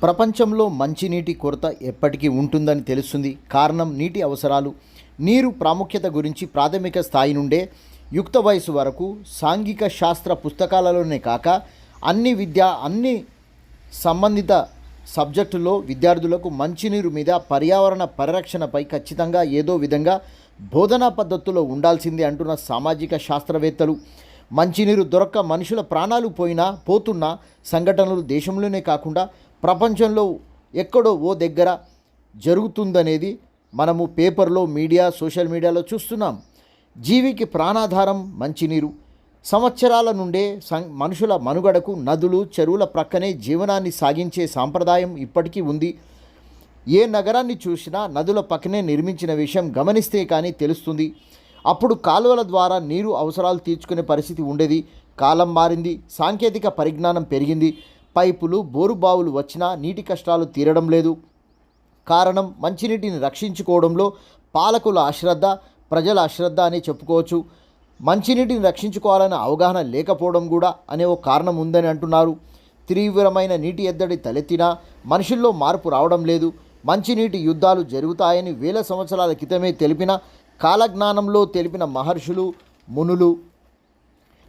ప్రపంచంలో మంచినీటి కొరత ఎప్పటికీ ఉంటుందని తెలుస్తుంది. కారణం నీటి అవసరాలు. నీరు ప్రాముఖ్యత గురించి ప్రాథమిక స్థాయి నుండే యుక్త వయసు వరకు సాంఘిక శాస్త్ర పుస్తకాలలోనే కాక అన్ని సంబంధిత సబ్జెక్టులో విద్యార్థులకు మంచినీరు మీద పర్యావరణ పరిరక్షణపై ఖచ్చితంగా ఏదో విధంగా బోధనా పద్ధతుల్లో ఉండాల్సిందే అంటున్న సామాజిక శాస్త్రవేత్తలు. మంచినీరు దొరక్క మనుషుల ప్రాణాలు పోతున్న సంఘటనలు దేశంలోనే కాకుండా ప్రపంచంలో ఎక్కడో ఓ దగ్గర జరుగుతుందనేది మనము పేపర్లో, సోషల్ మీడియాలో చూస్తున్నాం. జీవికి ప్రాణాధారం మంచినీరు. సంవత్సరాల నుండే మనుషుల మనుగడకు నదులు, చెరువుల ప్రక్కనే జీవనాన్ని సాగించే సాంప్రదాయం ఇప్పటికీ ఉంది. ఏ నగరాన్ని చూసినా నదుల పక్కనే నిర్మించిన విషయం గమనిస్తే కానీ తెలుస్తుంది. అప్పుడు కాలువల ద్వారా నీరు అవసరాలు తీర్చుకునే పరిస్థితి ఉండేది. కాలం మారింది, సాంకేతిక పరిజ్ఞానం పెరిగింది. పైపులు, బోరుబావులు వచ్చినా నీటి కష్టాలు తీరడం లేదు. కారణం మంచినీటిని రక్షించుకోవడంలో పాలకుల అశ్రద్ధ, ప్రజల అశ్రద్ధ అని చెప్పుకోవచ్చు. మంచినీటిని రక్షించుకోవాలనే అవగాహన లేకపోవడం కూడా అనే ఒక కారణం ఉందని అంటున్నారు. తీవ్రమైన నీటి ఎద్దడి తలెత్తినా మనుషుల్లో మార్పు రావడం లేదు. మంచినీటి యుద్ధాలు జరుగుతాయని వేల సంవత్సరాల క్రితమే తెలిపిన కాలజ్ఞానంలో తెలిపిన మహర్షులు, మునులు.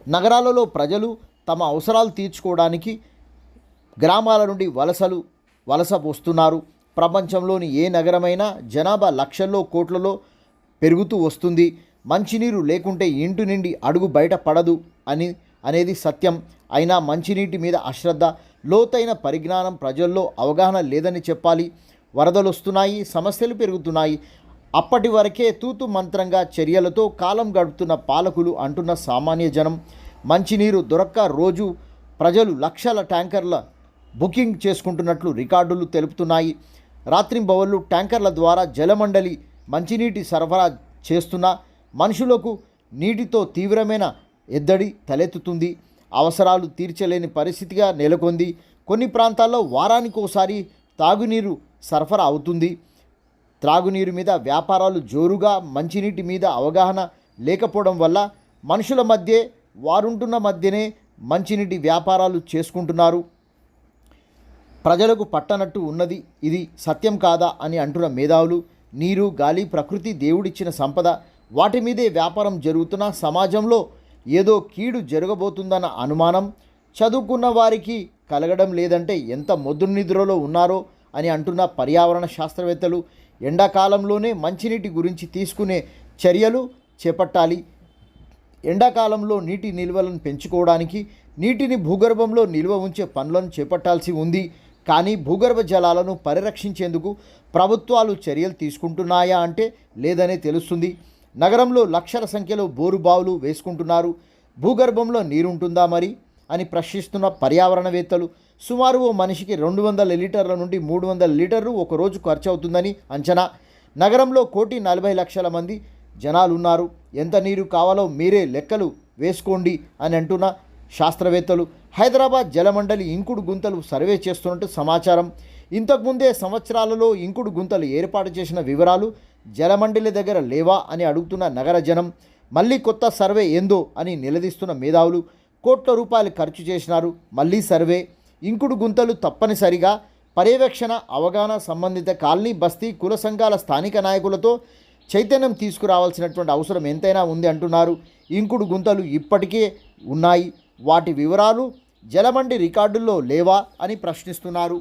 నగరాలలో ప్రజలు తమ అవసరాలు తీర్చుకోవడానికి గ్రామాల నుండి వలస వస్తున్నారు. ప్రపంచంలోని ఏ నగరమైనా జనాభా లక్షల్లో, కోట్లలో పెరుగుతూ వస్తుంది. మంచినీరు లేకుంటే ఇంటి నుండి అడుగు బయట పడదు అనేది సత్యం. అయినా మంచినీటి మీద అశ్రద్ధ, లోతైన పరిజ్ఞానం ప్రజల్లో అవగాహన లేదని చెప్పాలి. వరదలు వస్తున్నాయి, సమస్యలు పెరుగుతున్నాయి. అప్పటి వరకే తూతు మంత్రంగా చర్యలతో కాలం గడుపుతున్న పాలకులు అంటున్న సామాన్య జనం. మంచినీరు దొరక్క రోజు ప్రజలు లక్షల ట్యాంకర్ల బుకింగ్ చేసుకుంటున్నట్లు రికార్డులు తెలుపుతున్నాయి. రాత్రింబవళ్ళు ట్యాంకర్ల ద్వారా జలమండలి మంచినీటి సరఫరా చేస్తున్న మనుషులకు నీటితో తీవ్రమైన ఎద్దడి తలెత్తుతుంది. అవసరాలు తీర్చలేని పరిస్థితిగా నెలకొంది. కొన్ని ప్రాంతాల్లో వారానికోసారి తాగునీరు సరఫరా అవుతుంది. త్రాగునీరు మీద వ్యాపారాలు జోరుగా, మంచినీటి మీద అవగాహన లేకపోవడం వల్ల మనుషుల వారుంటున్న మధ్యనే మంచినీటి వ్యాపారాలు చేసుకుంటున్నారు. ప్రజలకు పట్టనట్టు ఉన్నది. ఇది సత్యం కాదా అని అంటున్న మేధావులు. నీరు, గాలి ప్రకృతి దేవుడిచ్చిన సంపద. వాటి మీదే వ్యాపారం జరుగుతున్న సమాజంలో ఏదో కీడు జరగబోతుందన్న అనుమానం చదువుకున్న వారికి కలగడం లేదంటే ఎంత మొద్దు నిద్రలో ఉన్నారో అని అంటున్న పర్యావరణ శాస్త్రవేత్తలు. ఎండాకాలంలోనే మంచినీటి గురించి తీసుకునే చర్యలు చేపట్టాలి. ఎండాకాలంలో నీటి నిల్వలను పెంచుకోవడానికి నీటిని భూగర్భంలో నిల్వ ఉంచే పనులను చేపట్టాల్సి ఉంది. కానీ భూగర్భ జలాలను పరిరక్షించేందుకు ప్రభుత్వాలు చర్యలు తీసుకుంటున్నాయా అంటే లేదనే తెలుస్తుంది. నగరంలో లక్షల సంఖ్యలో బోరుబావులు వేసుకుంటున్నారు. భూగర్భంలో నీరుంటుందా మరి అని ప్రశ్నిస్తున్న పర్యావరణవేత్తలు. సుమారు ఓ మనిషికి 200 లీటర్ల నుండి 300 లీటర్లు ఒకరోజు ఖర్చు అవుతుందని అంచనా. నగరంలో 1,40,00,000 మంది జనాలున్నారు. ఎంత నీరు కావాలో మీరే లెక్కలు వేసుకోండి అని అంటున్న శాస్త్రవేత్తలు. హైదరాబాద్ జలమండలి ఇంకుడు గుంతలు సర్వే చేస్తున్నట్టు సమాచారం. ఇంతకుముందే సంవత్సరాలలో ఇంకుడు గుంతలు ఏర్పాటు చేసిన వివరాలు జలమండలి దగ్గర లేవా అని అడుగుతున్న నగర జనం. మళ్ళీ కొత్త సర్వే ఏందో అని నిలదీస్తున్న మేధావులు. కోట్ల రూపాయలు ఖర్చు చేసినారు, మళ్ళీ సర్వే. ఇంకుడు గుంతలు తప్పనిసరిగా పర్యవేక్షణ, అవగాహన, సంబంధిత కాలనీ, బస్తీ, కుల సంఘాల స్థానిక నాయకులతో చైతన్యం తీసుకురావాల్సినటువంటి అవసరం ఎంతైనా ఉంది అంటున్నారు. ఇంకుడు గుంతలు ఇప్పటికే ఉన్నాయి, వాటి వివరాలు జలమండి రికార్డుల్లో లేవా అని ప్రశ్నిస్తున్నారు.